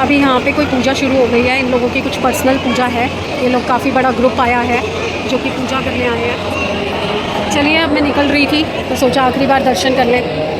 अभी यहाँ पे कोई पूजा शुरू हो गई है। इन लोगों की कुछ पर्सनल पूजा है। ये लोग काफ़ी बड़ा ग्रुप आया है जो कि पूजा करने आए हैं। चलिए, अब मैं निकल रही थी तो सोचा आखिरी बार दर्शन कर लें।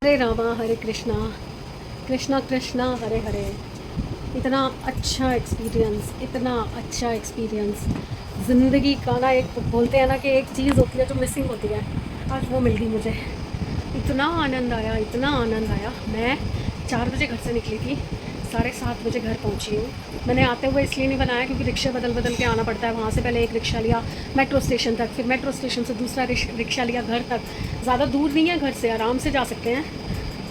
हरे रामा हरे कृष्णा कृष्णा कृष्णा हरे हरे। इतना अच्छा एक्सपीरियंस, इतना अच्छा एक्सपीरियंस ज़िंदगी का ना। एक बोलते हैं ना कि एक चीज़ होती है जो मिसिंग होती है, आज वो मिल गई मुझे। इतना आनंद आया, इतना आनंद आया। मैं 4 बजे घर से निकली थी, 7:30 बजे घर पहुंची हूँ। मैंने आते हुए इसलिए नहीं बनाया क्योंकि रिक्शा बदल बदल के आना पड़ता है। वहाँ से पहले एक रिक्शा लिया मेट्रो स्टेशन तक, फिर मेट्रो स्टेशन से दूसरा रिक्शा लिया घर तक। ज़्यादा दूर नहीं है घर से, आराम से जा सकते हैं।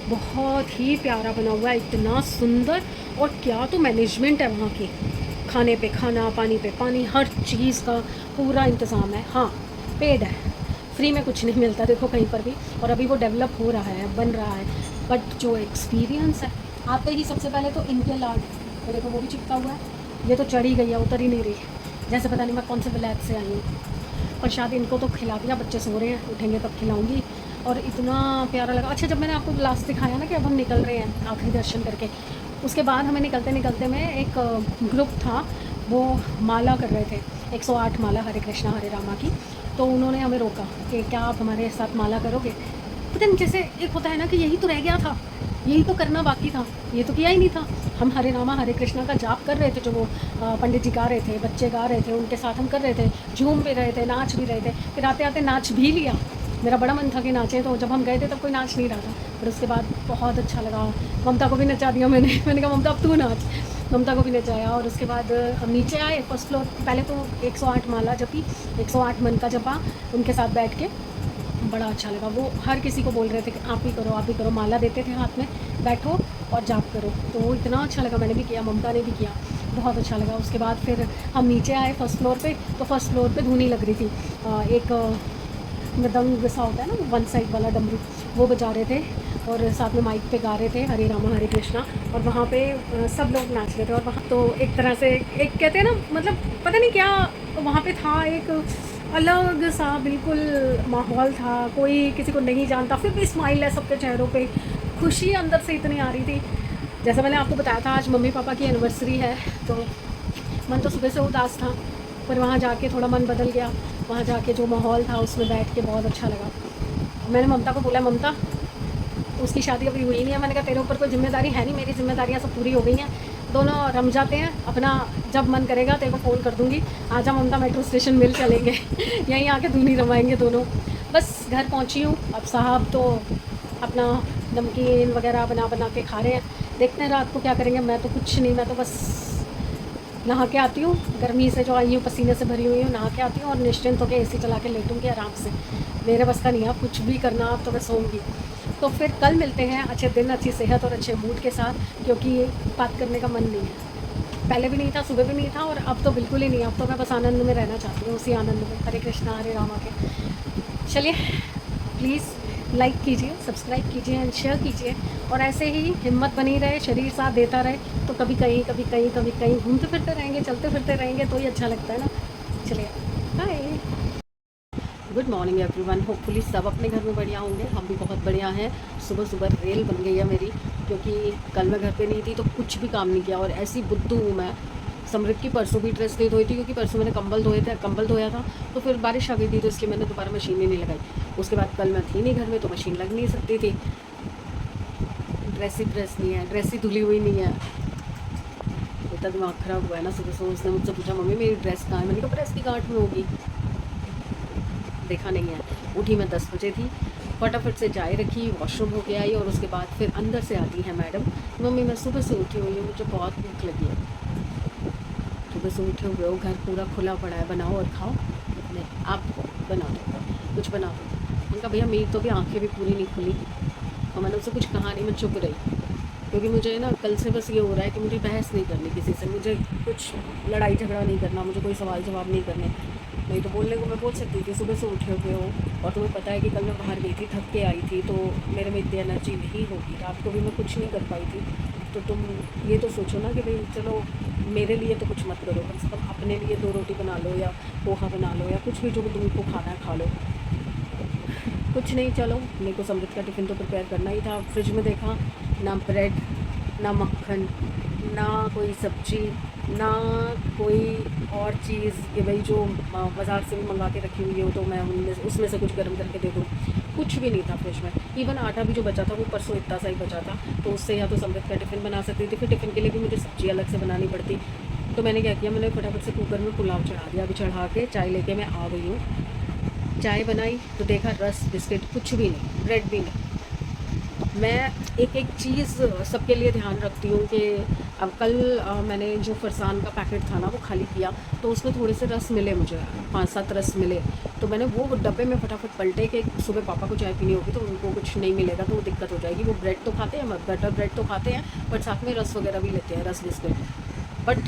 बहुत ही प्यारा बना हुआ है, इतना सुंदर। और क्या तो मैनेजमेंट है वहाँ की, खाने पे खाना, पानी पे पानी, हर चीज़ का पूरा इंतज़ाम है। हाँ, पेड है, फ्री में कुछ नहीं मिलता देखो कहीं पर भी। और अभी वो डेवलप हो रहा है, बन रहा है। बट जो एक्सपीरियंस है, आते ही सबसे पहले तो इनके लाड, तो देखो वो भी चिपका हुआ है। ये तो चढ़ी गई है, उतर ही नहीं रही, जैसे पता नहीं मैं कौन से विलायत से आई हूँ। प्रसाद इनको तो खिला दिया, बच्चे सो रहे हैं, उठेंगे तब खिलाऊंगी। और इतना प्यारा लगा। अच्छा, जब मैंने आपको लास्ट दिखाया ना कि अब हम निकल रहे हैं आखिरी दर्शन करके, उसके बाद हमें निकलते निकलते में एक ग्रुप था, वो माला कर रहे थे, 108 माला हरे कृष्णा हरे रामा की। तो उन्होंने हमें रोका कि क्या आप हमारे साथ माला करोगे। पता नहीं, जैसे एक होता है ना कि यही तो रह गया था, यही तो करना बाकी था, ये तो किया ही नहीं था। हम हरे रामा हरे कृष्णा का जाप कर रहे थे, जो वो पंडित जी गा रहे थे, बच्चे गा रहे थे, उनके साथ हम कर रहे थे, झूम भी रहे थे, नाच भी रहे थे। फिर आते आते नाच भी लिया। मेरा बड़ा मन था कि नाचें, तो जब हम गए थे तब कोई नाच नहीं रहा था। फिर उसके बाद बहुत अच्छा लगा। ममता को भी नचा दिया मैंने कहा ममता अब तू नाच। ममता को भी नचाया। और उसके बाद हम नीचे आए फर्स्ट फ्लोर। पहले तो 108 माला जपी, 108 मन का जपा उनके साथ बैठ के, बड़ा अच्छा लगा। वो हर किसी को बोल रहे थे कि आप भी करो, आप भी करो। माला देते थे हाथ में, बैठो और जाप करो। तो वो इतना अच्छा लगा, मैंने भी किया, ममता ने भी किया, बहुत अच्छा लगा। उसके बाद फिर हम नीचे आए फर्स्ट फ्लोर पे, तो फर्स्ट फ्लोर पे धुनी लग रही थी। एक मृदंग सा होता है ना, वन साइड वाला डमरू, वो बजा रहे थे और साथ में माइक पे गा रहे थे हरे रामा हरे कृष्णा। और वहाँ पे सब लोग नाच रहे थे। और वहाँ तो एक तरह से एक कहते हैं ना, मतलब पता नहीं क्या वहाँ पे था, एक अलग सा बिल्कुल माहौल था। कोई किसी को नहीं जानता, फिर भी स्माइल है सबके चेहरों पे, खुशी अंदर से इतनी आ रही थी। जैसा मैंने आपको बताया था, आज मम्मी पापा की एनिवर्सरी है, तो मन तो सुबह से उदास था, पर वहाँ जाके थोड़ा मन बदल गया। वहाँ जाके जो माहौल था उसमें बैठ के बहुत अच्छा लगा। मैंने ममता को बोला, ममता उसकी शादी अभी हुई नहीं है, मैंने कहा तेरे ऊपर कोई जिम्मेदारी है नहीं, मेरी जिम्मेदारियाँ सब पूरी हो गई हैं, दोनों रम जाते हैं अपना, जब मन करेगा तेरे को फ़ोन कर दूँगी, आजा ममता, मेट्रो स्टेशन मिल चलेंगे यहीं आके धुनी रमाएंगे दोनों। बस घर पहुँची हूँ। अब साहब तो अपना नमकीन वगैरह बना बना के खा रहे हैं, देखते हैं रात को क्या करेंगे। मैं तो कुछ नहीं, मैं तो बस नहा के आती हूँ, गर्मी से जो आई हूँ पसीने से भरी हुई हूँ, नहा के आती हूँ और निश्चिंत होकर एसी चला के लेटूँगी आराम से। मेरे बस का नहीं है कुछ भी करना, अब तो मैं सोऊंगी। तो फिर कल मिलते हैं अच्छे दिन, अच्छी सेहत और अच्छे मूड के साथ, क्योंकि बात करने का मन नहीं है। पहले भी नहीं था, सुबह भी नहीं था, और अब तो बिल्कुल ही नहीं। अब तो मैं बस आनंद में रहना चाहती हूँ, उसी आनंद में, हरे कृष्णा हरे रामा के। चलिए, प्लीज़ लाइक कीजिए, सब्सक्राइब कीजिए एंड शेयर कीजिए। और ऐसे ही हिम्मत बनी रहे, शरीर साथ देता रहे, तो कभी कहीं कभी कहीं कभी कहीं घूमते फिरते रहेंगे, चलते फिरते रहेंगे, तो ही अच्छा लगता है ना। चलिए, bye. Good morning everyone. Hopefully सब अपने घर में बढ़िया होंगे, हम भी बहुत बढ़िया हैं। सुबह सुबह रेल बन गई है मेरी, क्योंकि कल मैं घर पे नहीं थी तो कुछ भी काम नहीं किया, और ऐसी बुद्धू हूँ मैं। समृद्ध की परसों भी ड्रेस नहीं धोई थी, क्योंकि परसों मैंने कंबल धोया था, तो फिर बारिश आ गई थी, तो इसलिए मैंने दोबारा मशीन ही नहीं लगाई। उसके बाद कल मैं थी नहीं घर में, तो मशीन लग नहीं सकती थी। ड्रेस नहीं है, ड्रेस ही धुली हुई नहीं है। इतना दिमाग ख़राब हुआ है ना। सुबह सुबह उसने मुझसे पूछा, मम्मी मेरी ड्रेस कहाँ है। मैंने कहा प्रेस की गांठ में होगी, देखा नहीं है। उठी मैं 10 बजे थी, फटाफट से चाय रखी, वॉशरूम होके आई, और उसके बाद फिर अंदर से आती है मैडम, मम्मी मैं सुबह से उठी हुई हूँ, मुझे बहुत भूख लगी है। सुबह से उठे हुए हो, घर पूरा खुला पड़ा है, बनाओ और खाओ। नहीं, आप बना दो, कुछ बना दो। उनका भैया मेरी तो भी आंखें भी पूरी नहीं खुली, और मैंने उससे कुछ कहा नहीं, मैं चुप रही। क्योंकि मुझे ना कल से बस ये हो रहा है कि मुझे बहस नहीं करनी किसी से, मुझे कुछ लड़ाई झगड़ा नहीं करना, मुझे कोई सवाल जवाब नहीं करने। नहीं तो बोलने को मैं बोल सकती थी, सुबह से उठे हुए हो और तुम्हें पता है कि कल मैं बाहर गई थी, थक के आई थी, तो मेरे में इतनी एनर्जी नहीं होगी, रात को भी मैं कुछ नहीं कर पाई थी। तो तुम ये तो सोचो ना कि भाई चलो मेरे लिए तो कुछ मत करो, कम से कम अपने लिए 2 रोटी बना लो या पोहा बना लो या कुछ भी जो तुमको खाना है खा लो। कुछ नहीं, चलो मेरे को समृद्ध का टिफ़िन तो प्रिपेयर करना ही था। फ्रिज में देखा, ना ब्रेड, ना मक्खन, ना कोई सब्जी, ना कोई और चीज़ कि भाई जो बाज़ार से भी मंगा के रखी हुई हो तो मैं उनमें उसमें से कुछ गर्म करके दे दूँ। कुछ भी नहीं था फ्रिज में। इवन आटा भी जो बचा था वो परसों इतना सा ही बचा था, तो उससे या तो समृद्ध का टिफ़िन बना सकती थी, फिर टिफ़िन के लिए भी मुझे सब्ज़ी अलग से बनानी पड़ती। तो मैंने क्या किया, मैंने फटाफट से कुकर में पुलाव चढ़ा दिया। अभी चढ़ा के चाय लेके मैं आ गई हूँ। चाय बनाई तो देखा रस बिस्किट कुछ भी नहीं, ब्रेड भी नहीं। मैं एक एक चीज़ सबके लिए ध्यान रखती हूँ कि अब कल मैंने जो फरसान का पैकेट था ना वो खाली किया, तो उसमें थोड़े से रस मिले मुझे, 5-7 रस मिले। तो मैंने वो डब्बे में फटाफट पलटे कि सुबह पापा को चाय पीनी होगी तो उनको कुछ नहीं मिलेगा तो वो दिक्कत हो जाएगी। वो ब्रेड तो खाते हैं, बटर ब्रेड तो खाते हैं, बट साथ में रस वगैरह भी लेते हैं, रस बिस्किट। बट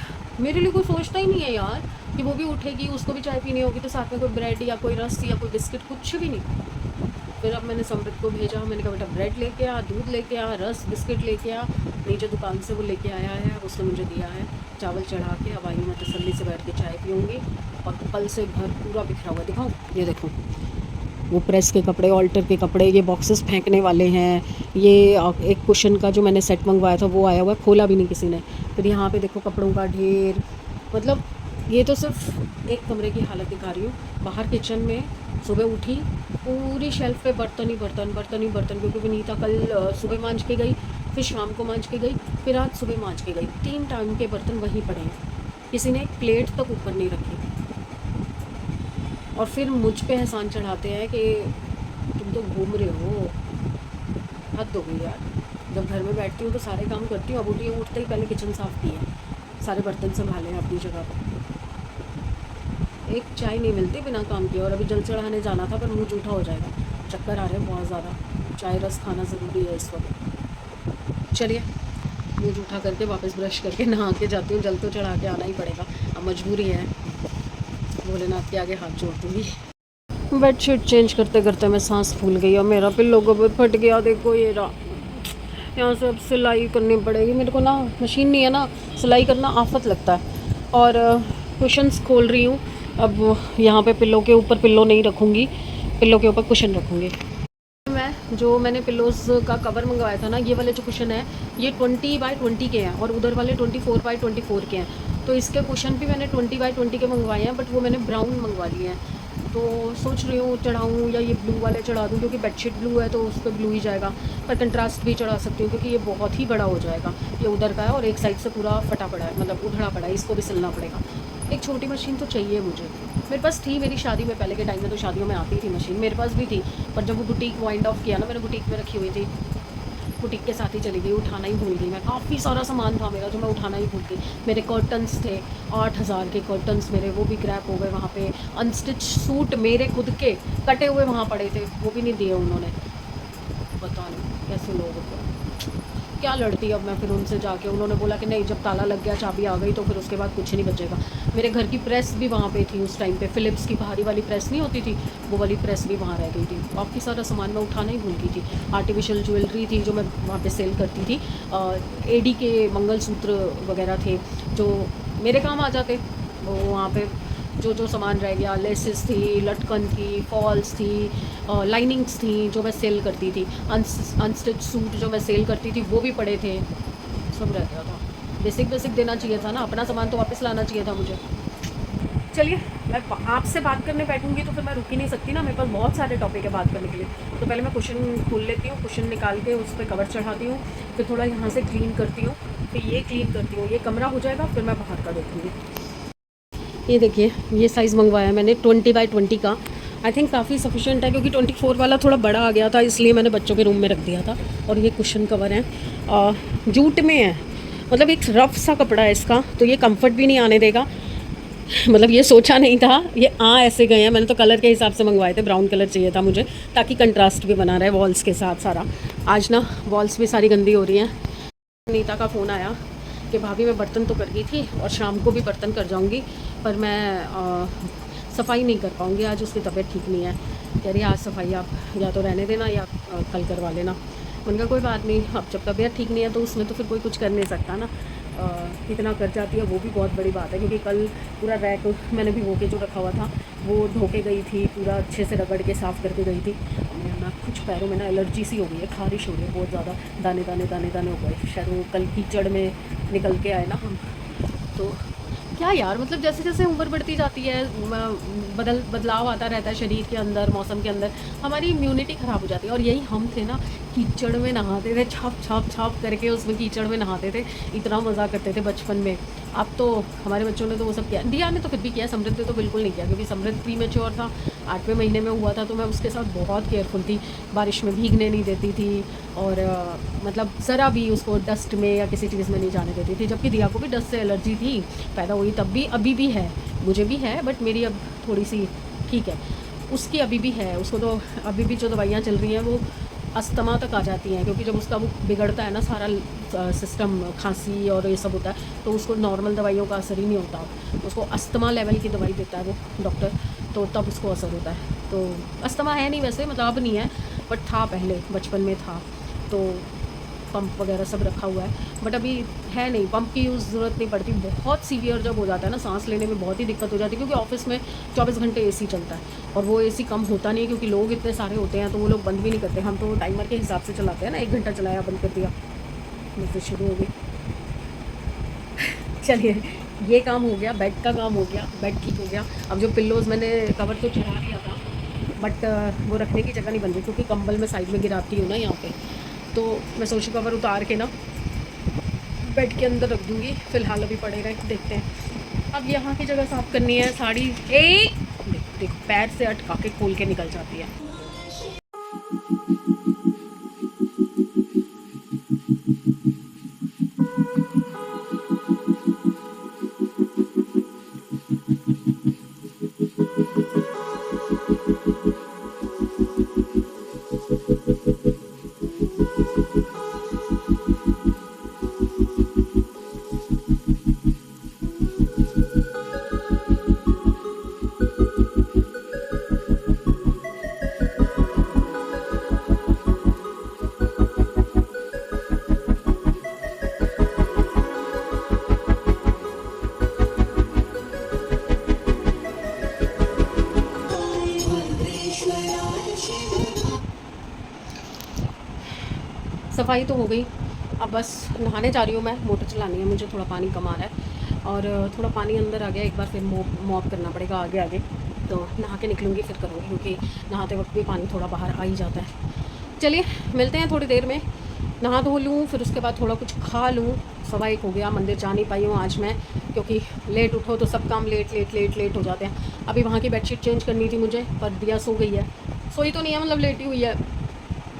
मेरे लिए कोई सोचता ही नहीं है यार कि वो भी उठेगी, उसको भी चाय पीनी होगी, तो साथ में कोई ब्रेड या कोई रस या कोई बिस्किट कुछ भी नहीं। फिर अब मैंने समृद्ध को भेजा, मैंने कहा बेटा ब्रेड लेके आ, दूध लेके आ, रस बिस्किट लेके आ। नीचे दुकान से वो लेके आया है, उसने मुझे दिया है। चावल चढ़ा के अब आई मैं तसल्ली से बैठ के चाय पीऊँगी। और कल से घर पूरा बिखरा हुआ, दिखाऊँ, ये देखो वो प्रेस के कपड़े, ऑल्टर के कपड़े, ये बॉक्सेस फेंकने वाले हैं। ये एक कुशन का जो मैंने सेट मंगवाया था वो आया हुआ है, खोला भी नहीं किसी ने। फिर यहाँ पे देखो कपड़ों का ढेर, मतलब ये तो सिर्फ एक कमरे की हालत दिखा रही हूँ। बाहर किचन में सुबह उठी, पूरी शेल्फ पे बर्तन ही बर्तन, बर्तन ही बर्तन, क्योंकि विनीता कल सुबह मांज के गई, फिर शाम को मांज के गई, फिर आज सुबह मांज के गई। 3 टाइम के बर्तन वहीं पड़े हैं, किसी ने एक प्लेट तक ऊपर नहीं रखी। और फिर मुझ पे एहसान चढ़ाते हैं कि तुम तो घूम रहे हो। हद हो गई यार। जब घर में बैठती हूँ तो सारे काम करती हूँ, अब उठी उठते ही पहले किचन साफ़ की है, सारे बर्तन संभाले हैं अपनी जगह पर। एक चाय नहीं मिलती बिना काम किए। और अभी जल चढ़ाने जाना था पर मुँह जूठा हो जाएगा, चक्कर आ रहे हैं बहुत ज़्यादा। चाय रस खाना ज़रूरी है इस वक्त। चलिए मुँह जूठा करके वापस ब्रश करके नहा के जाती हूँ। जल तो चढ़ा के आना ही पड़ेगा, अब मजबूरी है, भोलेनाथ के आगे हाथ जोड़ दूँगी। बेडशीट चेंज करते करते मैं सांस फूल गई और मेरा पिल्लो कवर फट गया। देखो ये रहा, यहाँ से अब सिलाई करनी पड़ेगी मेरे को ना, मशीन नहीं है ना, सिलाई करना आफत लगता है। और कुशन्स खोल रही हूँ अब। यहाँ पे पिल्लो के ऊपर पिल्लो नहीं रखूँगी, पिल्लो के ऊपर कुशन रखूँगी। मैं जो मैंने पिल्लोज़ का कवर मंगवाया था ना, ये वाले जो कुशन है ये 20x20 के हैं और उधर वाले 24x24 के हैं। तो इसके कुशन भी मैंने 20x20 के मंगवाए हैं, बट वो मैंने ब्राउन मंगवा लिए हैं। तो सोच रही हूँ चढ़ाऊँ या ये ब्लू वाले चढ़ा दूँ, क्योंकि बेडशीट ब्लू है तो उस पर ब्लू ही जाएगा। पर कंट्रास्ट भी चढ़ा सकती हूँ क्योंकि ये बहुत ही बड़ा हो जाएगा। ये उधर का है और एक साइड से पूरा फटा पड़ा है, मतलब उधड़ा पड़ा है, इसको भी सिलना पड़ेगा। एक छोटी मशीन तो चाहिए मुझे। मेरे पास थी मेरी शादी में, पहले के टाइम में तो शादियों में आती थी मशीन, मेरे पास भी थी। पर जब वो बुटीक वाइंड ऑफ किया ना, मैंने बुटीक में रखी हुई थी, बुटीक के साथ ही चली गई, उठाना ही भूल गई मैं। काफ़ी सारा सामान था मेरा जो मैं उठाना ही भूल गई। मेरे कर्टन्स थे 8000 के कर्टन्स मेरे, वो भी क्रैप हो गए वहाँ पे। अनस्टिच सूट मेरे खुद के कटे हुए वहाँ पड़े थे, वो भी नहीं दिए उन्होंने। पता नहीं कैसे लोग होते हैं। क्या लड़ती अब मैं फिर उनसे जाके, उन्होंने बोला कि नहीं जब ताला लग गया, चाबी आ गई तो फिर उसके बाद कुछ नहीं बचेगा। मेरे घर की प्रेस भी वहाँ पे थी उस टाइम पे, फ़िलिप्स की भारी वाली प्रेस नहीं होती थी, वो वाली प्रेस भी वहाँ रह गई थी। काफ़ी सारा सामान मैं उठाना ही भूल गई थी। आर्टिफिशियल ज्वेलरी थी जो मैं वहाँ पे सेल करती थी, एडी के मंगलसूत्र वगैरह थे जो मेरे काम आ जाते, वो वहाँ पे जो सामान रह गया, लेसेस थी, लटकन थी, फॉल्स थी, लाइनिंग्स थी जो मैं सेल करती थी, अनस्टिच सूट जो मैं सेल करती थी वो भी पड़े थे, सब रह गया था। बेसिक देना चाहिए था ना, अपना सामान तो वापस लाना चाहिए था मुझे। चलिए मैं आपसे बात करने बैठूंगी तो फिर मैं रुक ही नहीं सकती ना, मेरे पास बहुत सारे टॉपिक है बात करने के लिए। तो पहले मैं कुशन खोल लेती हूँ, कुशन निकाल के उस पर कवर चढ़ाती हूँ, फिर थोड़ा यहाँ से क्लीन करती हूँ, फिर ये क्लीन करती हूँ, ये कमरा हो जाएगा, फिर मैं बाहर का देखूँगी। ये देखिए ये साइज़ मंगवाया मैंने 20x20 का, आई थिंक काफ़ी सफिशेंट है क्योंकि 24 वाला थोड़ा बड़ा आ गया था, इसलिए मैंने बच्चों के रूम में रख दिया था। और ये कुशन कवर है, जूट में है, मतलब एक रफ सा कपड़ा है इसका, तो ये कंफर्ट भी नहीं आने देगा। मतलब ये सोचा नहीं था, ये ऐसे गए हैं, मैंने तो कलर के हिसाब से मंगवाए थे, ब्राउन कलर चाहिए था मुझे ताकि कंट्रास्ट भी बना रहे वॉल्स के साथ सारा। आज ना वॉल्स भी सारी गंदी हो रही हैं। नीता का फ़ोन आया कि भाभी मैं बर्तन तो कर गई थी और शाम को भी बर्तन कर जाऊंगी, पर मैं सफाई नहीं कर पाऊंगी, आज उसकी तबीयत ठीक नहीं है। कह रही आज सफाई आप या तो रहने देना या कल करवा लेना। मैंने कहा कोई बात नहीं, अब जब तबीयत ठीक नहीं है तो उसमें तो फिर कोई कुछ कर नहीं सकता ना। कितना कर जाती है वो भी बहुत बड़ी बात है, क्योंकि कल पूरा रैक मैंने भिगो के जो रखा हुआ था वो धो के गई थी, पूरा अच्छे से रगड़ के साफ़ करके गई थी। ना कुछ पैरों में ना एलर्जी सी हो गई है, खारिश हो रही है बहुत ज़्यादा, दाने दाने दाने दाने हो गए, शायद वो कल कीचड़ में निकल के आए ना हम। तो क्या यार, मतलब जैसे जैसे उम्र बढ़ती जाती है, बदलाव आता रहता है शरीर के अंदर, मौसम के अंदर, हमारी इम्यूनिटी ख़राब हो जाती है। और यही हम थे ना, कीचड़ में नहाते थे, छाप छाप छाप करके उसमें कीचड़ में नहाते थे, इतना मज़ा करते थे बचपन में। अब तो हमारे बच्चों ने तो वो सब किया, दिया ने तो फिर भी किया, समृद्ध ने तो बिल्कुल नहीं किया, क्योंकि समृद्ध प्रीमेच्योर था, 8वें महीने में हुआ था, तो मैं उसके साथ बहुत केयरफुल थी, बारिश में भीगने नहीं देती थी, और मतलब ज़रा भी उसको डस्ट में या किसी चीज़ में नहीं जाने देती थी। जबकि दिया को भी डस्ट से एलर्जी थी, पैदा हुई तब भी, अभी भी है, मुझे भी है, बट मेरी अब थोड़ी सी ठीक है, उसकी अभी भी है। उसको तो अभी भी जो दवाइयाँ चल रही हैं वो अस्थमा तक आ जाती हैं, क्योंकि जब उसका वो बिगड़ता है ना सारा सिस्टम, खांसी और ये सब होता है, तो उसको नॉर्मल दवाइयों का असर ही नहीं होता, उसको अस्थमा लेवल की दवाई देता है वो डॉक्टर, तो तब उसको असर होता है। तो अस्थमा है नहीं वैसे, मतलब अब नहीं है, बट था पहले, बचपन में था, तो पंप वगैरह सब रखा हुआ है, बट अभी है नहीं, पंप की ज़रूरत नहीं पड़ती। बहुत सीवियर जब हो जाता है ना, सांस लेने में बहुत ही दिक्कत हो जाती है, क्योंकि ऑफिस में 24 घंटे एसी चलता है, और वो एसी कम होता नहीं है, क्योंकि लोग इतने सारे होते हैं, तो वो लोग बंद भी नहीं करते। हम तो टाइमर के हिसाब से चलाते हैं ना, 1 घंटा चलाया बंद कर दिया, फिर शुरू हो गई। चलिए, ये काम हो गया, बेड का काम हो गया, बेड ठीक हो गया। अब जो पिल्लोज़ मैंने कवर तो चढ़ा दिया था, बट वो रखने की जगह नहीं बन रही, क्योंकि कंबल मैं साइड में गिराती हूँ ना यहाँ पे, तो मैं सोची कवर उतार के ना बेड के अंदर रख दूँगी, फ़िलहाल अभी पड़े रहे, देखते हैं। अब यहाँ की जगह साफ़ करनी है, साड़ी देख पैर से अटका के खोल के निकल जाती है। सफाई तो हो गई, अब बस नहाने जा रही हूँ मैं, मोटर चलानी है मुझे, थोड़ा पानी कम आ रहा है, और थोड़ा पानी अंदर आ गया, एक बार फिर मॉप करना पड़ेगा आगे आगे, तो नहा के निकलूँगी फिर करूँगी, क्योंकि नहाते वक्त भी पानी थोड़ा बाहर आ ही जाता है। चलिए मिलते हैं थोड़ी देर में, नहा धो लूँ, फिर उसके बाद थोड़ा कुछ खा लूँ। 1:15 हो गया, मंदिर जा नहीं पाई हूँ आज मैं, क्योंकि लेट उठो तो सब काम लेट लेट लेट लेट हो जाते हैं। अभी वहाँ की बेडशीट चेंज करनी थी मुझे, पर दिया सो गई है, सोई तो नहीं है, मतलब लेटी हुई है।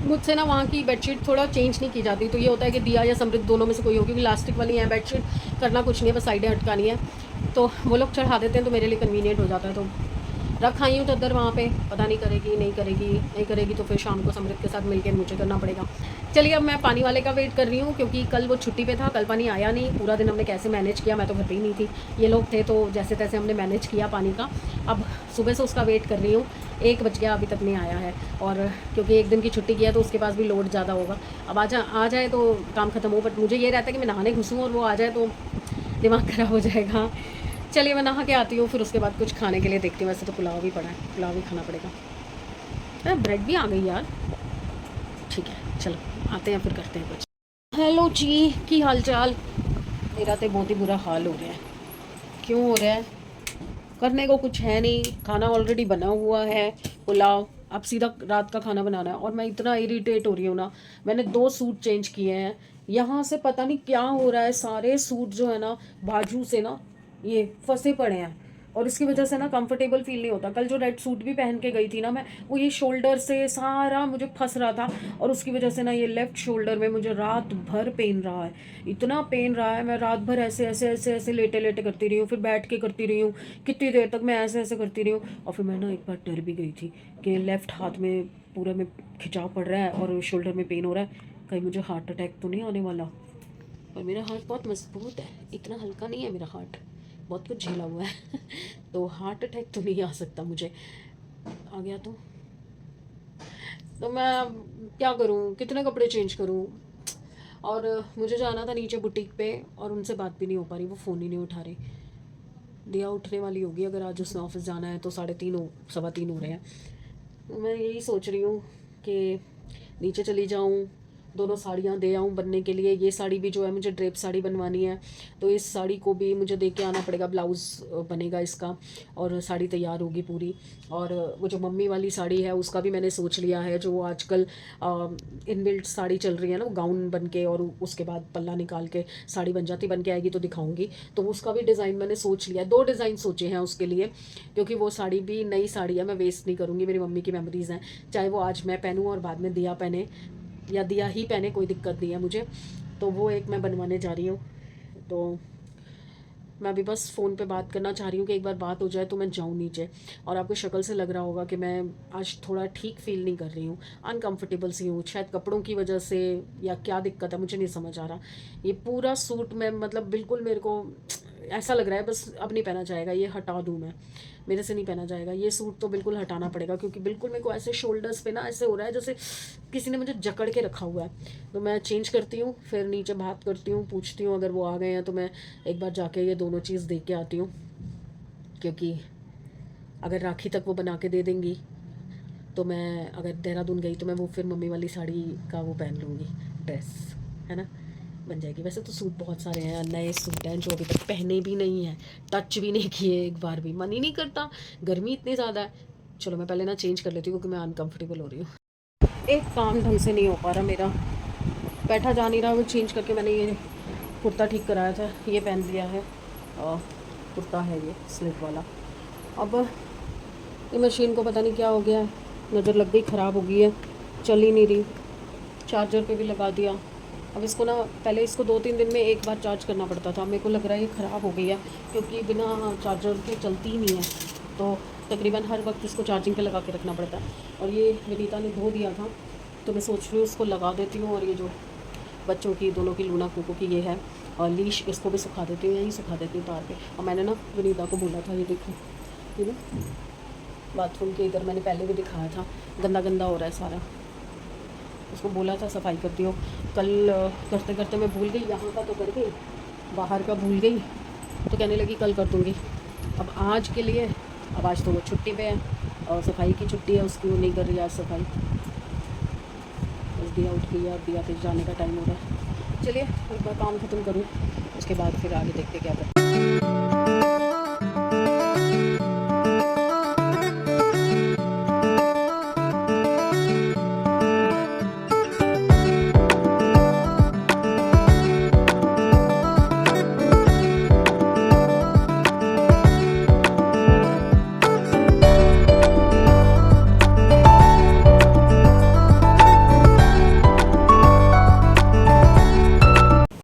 मुझसे ना वहाँ की बेडशीट थोड़ा चेंज नहीं की जाती, तो ये होता है कि दिया या समृद्ध दोनों में से कोई हो, क्योंकि इलास्टिक वाली है बेडशीट, करना कुछ नहीं है, बस साइडें अटकानी है, तो वो लोग चढ़ा देते हैं, तो मेरे लिए कन्वीनियंट हो जाता है। तो रख आई हूँ चादर वहाँ पे, पता नहीं करेगी नहीं करेगी, नहीं करेगी तो फिर शाम को समृद्ध के साथ मिलकर मुझे करना पड़ेगा। चलिए अब मैं पानी वाले का वेट कर रही हूँ, क्योंकि कल वो छुट्टी पे था, कल पानी आया नहीं, पूरा दिन हमने कैसे मैनेज किया, मैं तो घर पे ही नहीं थी, ये लोग थे, तो जैसे तैसे हमने मैनेज किया पानी का। अब सुबह से उसका वेट कर रही हूँ, 1 बज गया, अभी तक नहीं आया है, और क्योंकि एक दिन की छुट्टी किया तो उसके पास भी लोड ज़्यादा होगा। अब आ जाए तो काम ख़त्म हो, बट मुझे ये रहता है कि मैं नहाने घुसूँ और वो आ जाए तो दिमाग ख़राब हो जाएगा। चलिए मैं नहा के आती हूँ, फिर उसके बाद कुछ खाने के लिए देखती हूँ, वैसे तो पुलाव भी पड़ा है, पुलाव भी खाना पड़ेगा। अरे ब्रेड भी आ गई यार, ठीक है चलो आते हैं फिर करते हैं कुछ। हेलो जी, की हाल चाल? मेरा तो बहुत ही बुरा हाल हो रहा है। क्यों हो रहा है? करने को कुछ है नहीं, खाना ऑलरेडी बना हुआ है, पुलाव, अब सीधा रात का खाना बनाना है, और मैं इतना इरिटेट हो रही हूँ ना। मैंने 2 सूट चेंज किए हैं, यहाँ से पता नहीं क्या हो रहा है, सारे सूट जो है ना बाजू से ना ये फंसे पड़े हैं, और इसकी वजह से ना कंफर्टेबल फील नहीं होता। कल जो रेड सूट भी पहन के गई थी ना मैं, वो ये शोल्डर से सारा मुझे फंस रहा था, और उसकी वजह से ना ये लेफ्ट शोल्डर में मुझे रात भर पेन रहा है, इतना पेन रहा है, मैं रात भर ऐसे ऐसे ऐसे ऐसे लेटे लेटे करती रही हूँ, फिर बैठ के करती रही हूँ, कितनी देर तक मैं ऐसे ऐसे करती रही हूँ। और फिर मैं ना एक बार डर भी गई थी कि लेफ्ट हाथ में पूरे में खिंचाव पड़ रहा है और शोल्डर में पेन हो रहा है, कहीं मुझे हार्ट अटैक तो नहीं आने वाला। और मेरा हार्ट बहुत मजबूत है, इतना हल्का नहीं है मेरा हार्ट, बहुत कुछ झेला हुआ है तो हार्ट अटैक तो नहीं आ सकता मुझे, आ गया तो मैं क्या करूँ, कितने कपड़े चेंज करूँ। और मुझे जाना था नीचे बुटीक पे और उनसे बात भी नहीं हो पा रही, वो फ़ोन ही नहीं उठा रही। दिया उठने वाली होगी, अगर आज उसने ऑफिस जाना है तो 3:30 3:15 हो रहे हैं। मैं यही सोच रही हूँ कि नीचे चली जाऊँ, दोनों साड़ियाँ दे आऊँ बनने के लिए। ये साड़ी भी जो है मुझे ड्रेप साड़ी बनवानी है, तो इस साड़ी को भी मुझे दे के आना पड़ेगा, ब्लाउज़ बनेगा इसका और साड़ी तैयार होगी पूरी। और वो जो मम्मी वाली साड़ी है उसका भी मैंने सोच लिया है, जो आजकल इनबिल्ट साड़ी चल रही है ना, वो गाउन बन के और उसके बाद पल्ला निकाल के साड़ी बन जाती, बन के आएगी तो दिखाऊंगी। तो उसका भी डिज़ाइन मैंने सोच लिया है, 2 डिज़ाइन सोचे हैं उसके लिए, क्योंकि वो साड़ी भी नई साड़ी है, मैं वेस्ट नहीं करूँगी, मेरी मम्मी की मेमोरीज़ हैं। चाहे वो आज मैं पहनूँ और बाद में दिया पहने या दिया ही पहने, कोई दिक्कत नहीं है मुझे। तो वो एक मैं बनवाने जा रही हूँ। तो मैं अभी बस फ़ोन पे बात करना चाह रही हूँ कि एक बार बात हो जाए तो मैं जाऊँ नीचे। और आपको शक्ल से लग रहा होगा कि मैं आज थोड़ा ठीक फ़ील नहीं कर रही हूँ, अनकंफर्टेबल सी हूँ, शायद कपड़ों की वजह से या क्या दिक्कत है मुझे नहीं समझ आ रहा। ये पूरा सूट मैं मतलब बिल्कुल मेरे को ऐसा लग रहा है बस अब नहीं पहना जाएगा, ये हटा दूँ मैं, मेरे से नहीं पहना जाएगा ये सूट, तो बिल्कुल हटाना पड़ेगा, क्योंकि बिल्कुल मेरे को ऐसे शोल्डर्स पे ना ऐसे हो रहा है जैसे किसी ने मुझे जकड़ के रखा हुआ है। तो मैं चेंज करती हूँ, फिर नीचे बात करती हूँ, पूछती हूँ, अगर वो आ गए हैं तो मैं एक बार जाके ये दोनों चीज़ देख के आती हूँ, क्योंकि अगर राखी तक वो बना के दे देंगी तो मैं अगर देहरादून गई तो मैं वो फिर मम्मी वाली साड़ी का वो पहन लूँगी, ड्रेस है ना, बन जाएगी। वैसे तो सूट बहुत सारे हैं, नए सूट हैं जो अभी तक पहने भी नहीं हैं, टच भी नहीं किए, एक बार भी मन ही नहीं करता, गर्मी इतनी ज़्यादा है। चलो मैं पहले ना चेंज कर लेती हूँ क्योंकि मैं अनकंफर्टेबल हो रही हूँ। एक काम ढंग से नहीं हो पा रहा मेरा, बैठा जा नहीं रहा। वो चेंज करके मैंने ये कुर्ता ठीक कराया था, ये पहन लिया है, और कुर्ता है ये स्लिट वाला। अब ये मशीन को पता नहीं क्या हो गया है, नज़र लग गई, ख़राब हो गई है, चल ही नहीं रही। चार्जर पे भी लगा दिया। अब इसको ना पहले इसको 2-3 दिन में एक बार चार्ज करना पड़ता था, मेरे को लग रहा है ये ख़राब हो गई है, क्योंकि बिना चार्जर के चलती ही नहीं है। तो तकरीबन हर वक्त इसको चार्जिंग पे लगा के रखना पड़ता है। और ये विनीता ने धो दिया था, तो मैं सोच रही हूँ उसको लगा देती हूँ। और ये जो बच्चों की दोनों की, लूना कोको की ये है, और लीश, इसको भी सुखा देती हूँ, यहीं सुखा देती हूँ तार पे। और मैंने ना विनीता को बोला था, ये देखो ये ना बाथरूम के इधर मैंने पहले भी दिखाया था, गंदा गंदा हो रहा है सारा, उसको बोला था सफाई कर दियो। कल करते करते मैं भूल गई, यहाँ का तो कर गई, बाहर का भूल गई, तो कहने लगी कल कर दूँगी। अब आज के लिए, अब आज तो वो छुट्टी पे है और सफाई की छुट्टी है उसकी, वो नहीं कर रही आज सफाई। बस दिया उठ गई है, अब दिया फिर जाने का टाइम हो रहा है। चलिए एक बार काम ख़त्म करूँ, उसके बाद फिर आगे देखते क्या करते हैं।